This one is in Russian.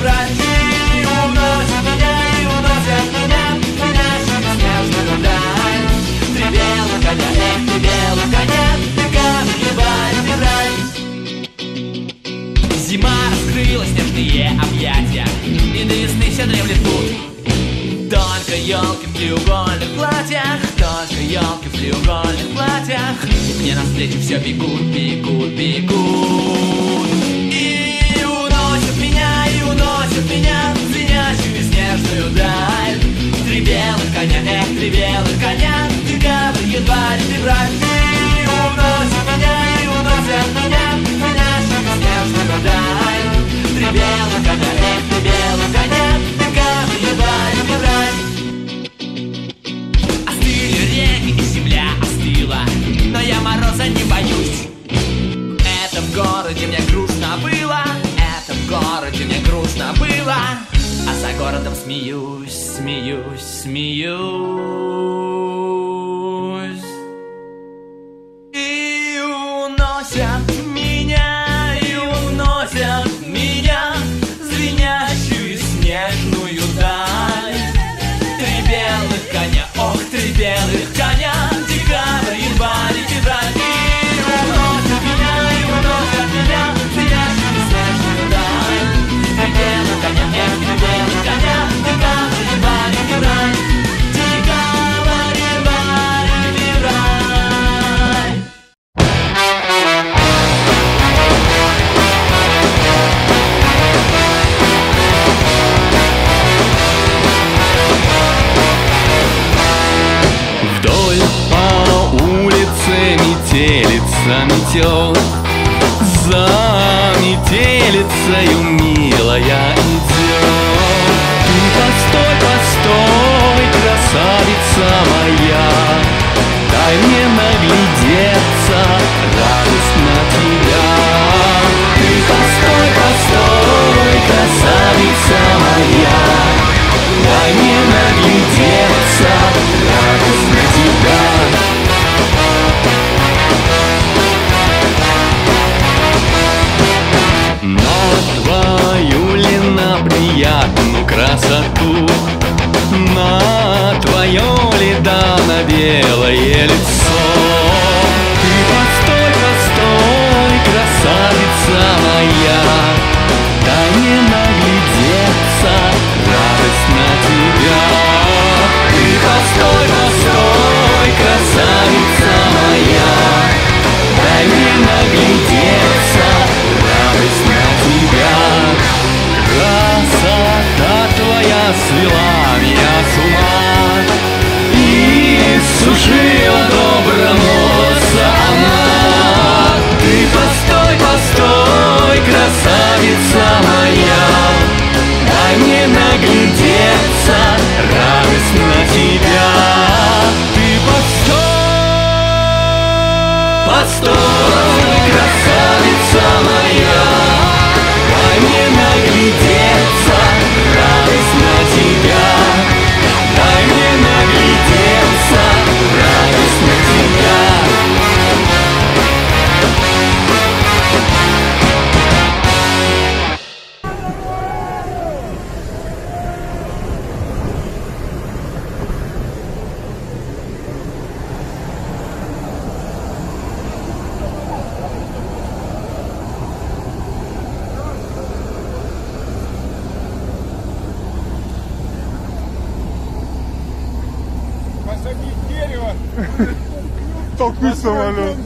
февраль. И уносят меня, звенящую снежную даль. Три белых коня, три белых коня, бегам январь, февраль. Зима раскрыла снежные объятия, и до весны все дремлет тут. Только елки в треугольных платьях, только елки в треугольных платьях. И мне навстречу все бегут, бегут, бегут. И уносят меня, в звенящую снежную даль. Три белых коня, три белых коня, декабрь, январь, февраль. И уносят меня, в звенящую снежную даль. Три белых коня, декабрь, январь, февраль. Остыли реки и земля остыла, но я мороза не боюсь. Это в городе мне грустно было, это в городе мне грустно было. А за городом смеюсь, смеюсь, смеюсь. И уносят меня, звенящую снежную даль. Три белых коня, ох, три белых коня, декабрь, январь и февраль. И уносят меня, звенящую снежную даль. Три белых коня, три белых коня, декабрь, январь и февраль. Декабрь, январь и февраль. Вдоль по улице метелица метет, за метелицею милая идет. Ты постой, постой, красавица моя, дай мне наглядеться, радость на тебя. Ты постой, постой, красавица моя, дай мне наглядеться, радость на тебя. На твою ли на приятную красоту, на твое ли да на белое лицо. Ты постой, постой, красавица моя, дай мне наглядеться, радость на тебя. Ты постой, постой, красавица моя, дай мне наглядеться, радость на тебя. Красота твоя свела меня с ума и сушила доброносца она. Ты постой, постой, красавица моя, дай мне наглядеться, радость на тебя. Ты постой, постой, красавица моя, дай мне наглядеться, радость на тебя. Дай мне наглядеться, радость на тебя. Посадить дерево, толкнуть самолет.